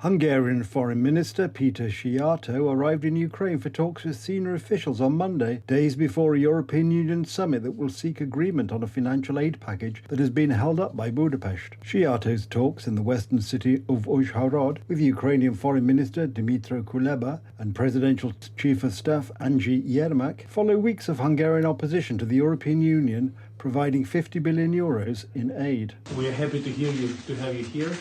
Hungarian Foreign Minister Peter Szijjártó arrived in Ukraine for talks with senior officials on Monday, days before a European Union summit that will seek agreement on a financial aid package that has been held up by Budapest. Szijjártó's talks in the western city of Uzhhorod with Ukrainian Foreign Minister Dmytro Kuleba and Presidential Chief of Staff Andriy Yermak follow weeks of Hungarian opposition to the European Union providing €50 billion in aid. We are happy to have you here.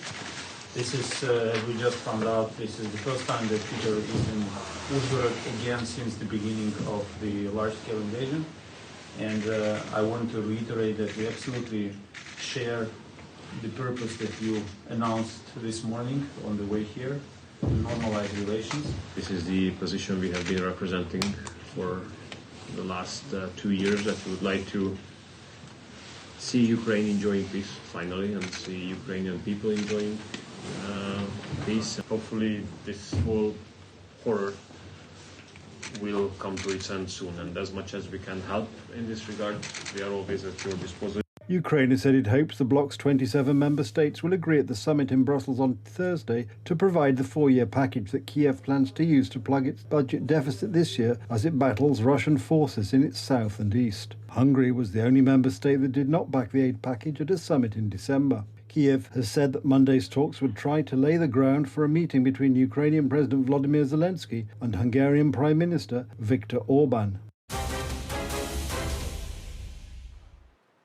This is, as we just found out, this is the first time that Peter is in Uzhhorod again since the beginning of the large-scale invasion. And I want to reiterate that we absolutely share the purpose that you announced this morning on the way here, to normalize relations. This is the position we have been representing for the last 2 years, that we would like to see Ukraine enjoying peace finally and see Ukrainian people enjoying peace. Hopefully this whole horror will come to its end soon, and as much as we can help in this regard, we are always at your disposal. Ukraine has said it hopes the bloc's 27 member states will agree at the summit in Brussels on Thursday to provide the 4-year package that Kiev plans to use to plug its budget deficit this year as it battles Russian forces in its south and east. Hungary was the only member state that did not back the aid package at a summit in December. Kiev has said that Monday's talks would try to lay the ground for a meeting between Ukrainian President Volodymyr Zelensky and Hungarian Prime Minister Viktor Orban.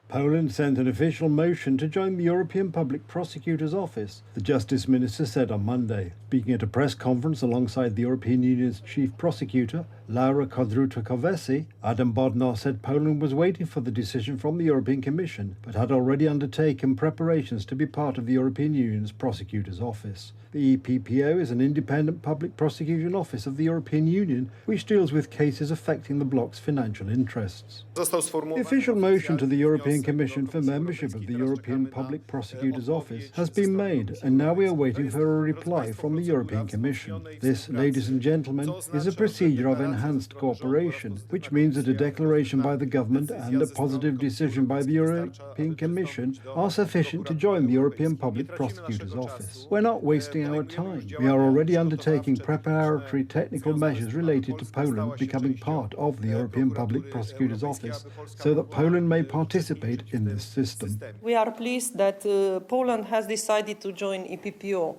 Poland sent an official motion to join the European Public Prosecutor's Office, the Justice Minister said on Monday. Speaking at a press conference alongside the European Union's Chief Prosecutor, Laura Kodruta-Kovesi, Adam Bodnar said Poland was waiting for the decision from the European Commission, but had already undertaken preparations to be part of the European Union's Prosecutor's Office. The EPPO is an independent public prosecution office of the European Union, which deals with cases affecting the bloc's financial interests. The official motion to the European Commission for membership of the European Public Prosecutor's Office has been made, and now we are waiting for a reply from the European Commission. This, ladies and gentlemen, is a procedure of enhanced cooperation, which means that a declaration by the government and a positive decision by the European Commission are sufficient to join the European Public Prosecutor's Office. We're not wasting our time. We are already undertaking preparatory technical measures related to Poland becoming part of the European Public Prosecutor's Office so that Poland may participate in this system. We are pleased that Poland has decided to join EPPO.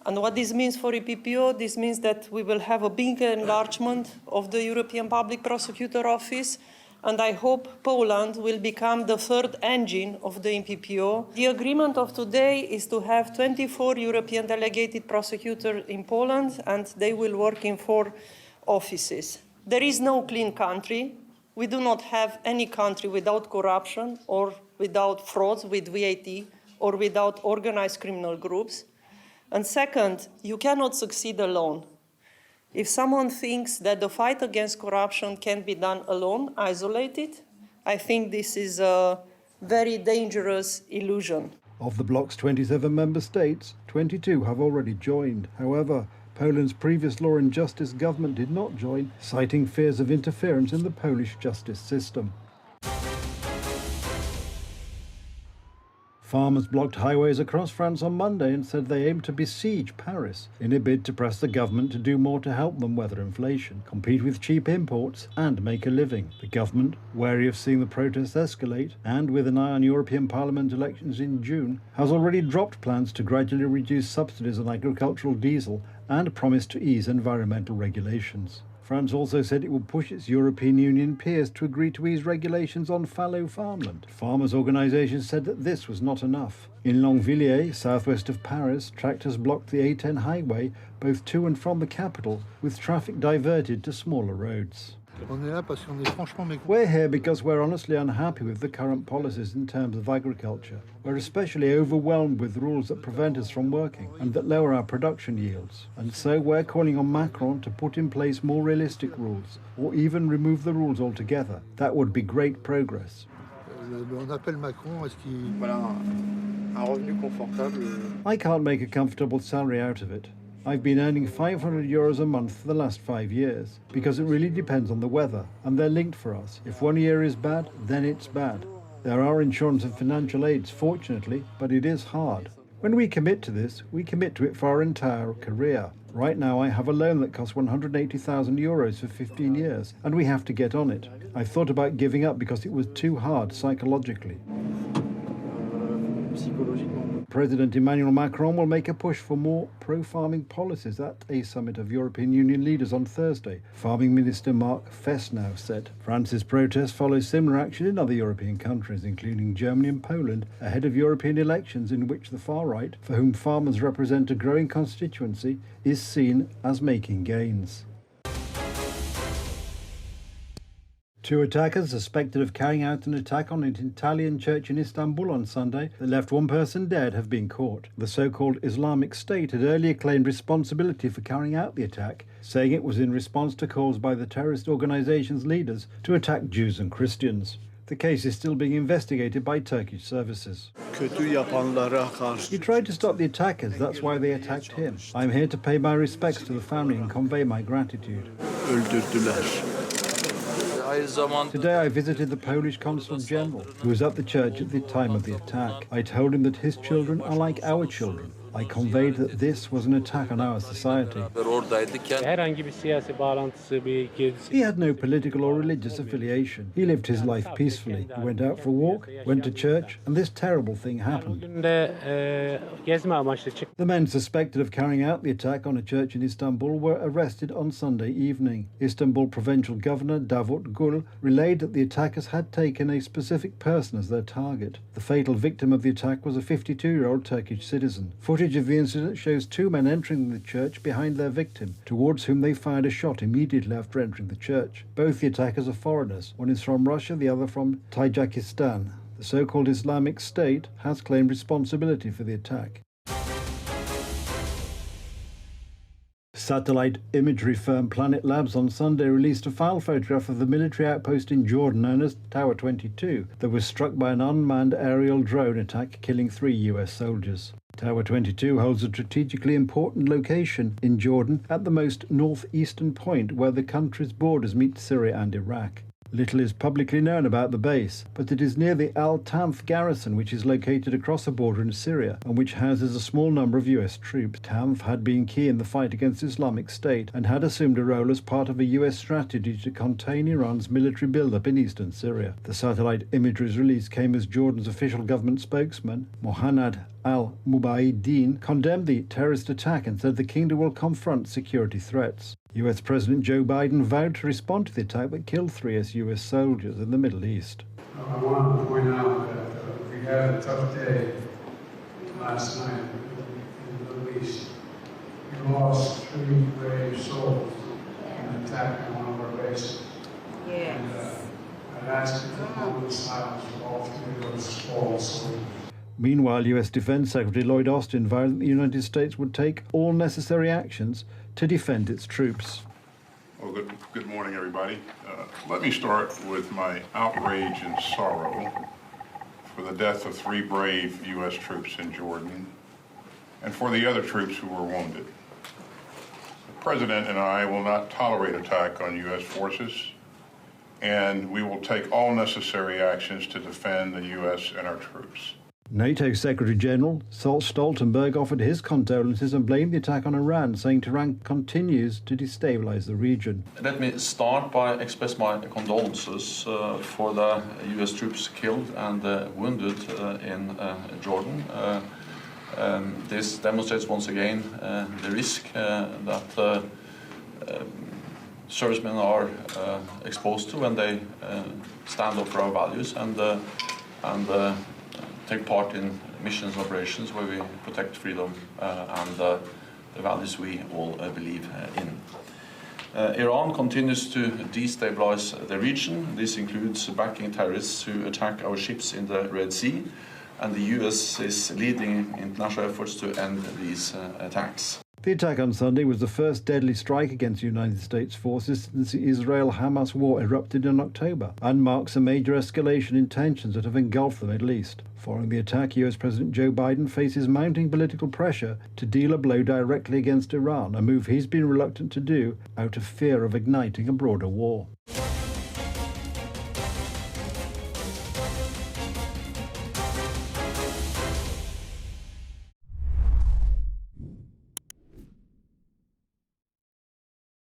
And what this means for EPPO, this means that we will have a big enlargement of the European Public Prosecutor Office, and I hope Poland will become the third engine of the EPPO. The agreement of today is to have 24 European delegated prosecutors in Poland, and they will work in 4 offices. There is no clean country. We do not have any country without corruption or without frauds with VAT or without organized criminal groups. And second, you cannot succeed alone. If someone thinks that the fight against corruption can be done alone, isolated, I think this is a very dangerous illusion. Of the bloc's 27 member states, 22 have already joined. However, Poland's previous Law and Justice government did not join, citing fears of interference in the Polish justice system. Farmers blocked highways across France on Monday and said they aim to besiege Paris in a bid to press the government to do more to help them weather inflation, compete with cheap imports and make a living. The government, wary of seeing the protests escalate and with an eye on European Parliament elections in June, has already dropped plans to gradually reduce subsidies on agricultural diesel and promised to ease environmental regulations. France also said it will push its European Union peers to agree to ease regulations on fallow farmland. Farmers' organisations said that this was not enough. In Longvilliers, southwest of Paris, tractors blocked the A10 highway both to and from the capital, with traffic diverted to smaller roads. We're here because we're honestly unhappy with the current policies in terms of agriculture. We're especially overwhelmed with rules that prevent us from working and that lower our production yields. And so we're calling on Macron to put in place more realistic rules, or even remove the rules altogether. That would be great progress. I can't make a comfortable salary out of it. I've been earning €500 a month for the last 5 years, because it really depends on the weather, and they're linked for us. If one year is bad, then it's bad. There are insurance and financial aids, fortunately, but it is hard. When we commit to this, we commit to it for our entire career. Right now I have a loan that costs 180,000 euros for 15 years, and we have to get on it. I thought about giving up because it was too hard psychologically. President Emmanuel Macron will make a push for more pro-farming policies at a summit of European Union leaders on Thursday, Farming Minister Mark Fesneau said. France's protest follows similar action in other European countries, including Germany and Poland, ahead of European elections in which the far right, for whom farmers represent a growing constituency, is seen as making gains. Two attackers suspected of carrying out an attack on an Italian church in Istanbul on Sunday that left one person dead have been caught. The so-called Islamic State had earlier claimed responsibility for carrying out the attack, saying it was in response to calls by the terrorist organization's leaders to attack Jews and Christians. The case is still being investigated by Turkish services. He tried to stop the attackers, that's why they attacked him. I'm here to pay my respects to the family and convey my gratitude. Today I visited the Polish Consul General, who was at the church at the time of the attack. I told him that his children are like our children. I conveyed that this was an attack on our society. He had no political or religious affiliation. He lived his life peacefully. He went out for a walk, went to church, and this terrible thing happened. The men suspected of carrying out the attack on a church in Istanbul were arrested on Sunday evening. Istanbul Provincial Governor Davut Gül relayed that the attackers had taken a specific person as their target. The fatal victim of the attack was a 52-year-old Turkish citizen. Footage of the incident shows two men entering the church behind their victim, towards whom they fired a shot immediately after entering the church. Both the attackers are foreigners. One is from Russia, the other from Tajikistan. The so-called Islamic State has claimed responsibility for the attack. Satellite imagery firm Planet Labs on Sunday released a file photograph of the military outpost in Jordan known as Tower 22 that was struck by an unmanned aerial drone attack, killing 3 US soldiers. Tower 22 holds a strategically important location in Jordan at the most northeastern point where the country's borders meet Syria and Iraq. Little is publicly known about the base, but it is near the Al-Tanf garrison, which is located across the border in Syria and which houses a small number of US troops. Tanf had been key in the fight against Islamic State and had assumed a role as part of a US strategy to contain Iran's military buildup in eastern Syria. The satellite imagery's release came as Jordan's official government spokesman, Mohanad al-Mubaideen, condemned the terrorist attack and said the kingdom will confront security threats. US President Joe Biden vowed to respond to the attack that killed 3 US soldiers in the Middle East. I wanted to point out that we had a tough day last night in the Middle East. We lost 3 brave souls in an attack on one of our bases. Yes. And I'd ask you for a moment of silence for all 3 of those fallen soldiers. Meanwhile, US Defense Secretary Lloyd Austin vowed that the United States would take all necessary actions to defend its troops. Well, good morning, everybody. Let me start with my outrage and sorrow for the death of 3 brave U.S. troops in Jordan and for the other troops who were wounded. The President and I will not tolerate attack on U.S. forces, and we will take all necessary actions to defend the U.S. and our troops. NATO Secretary General Stoltenberg offered his condolences and blamed the attack on Iran, saying Tehran continues to destabilize the region. Let me start by express my condolences for the U.S. troops killed and wounded in Jordan. This demonstrates once again the risk that servicemen are exposed to when they stand up for our values and take part in missions and operations where we protect freedom and the values we all believe in. Iran continues to destabilize the region. This includes backing terrorists who attack our ships in the Red Sea, and the US is leading international efforts to end these attacks. The attack on Sunday was the first deadly strike against United States forces since the Israel-Hamas war erupted in October and marks a major escalation in tensions that have engulfed the Middle East. Following the attack, US President Joe Biden faces mounting political pressure to deal a blow directly against Iran, a move he's been reluctant to do out of fear of igniting a broader war.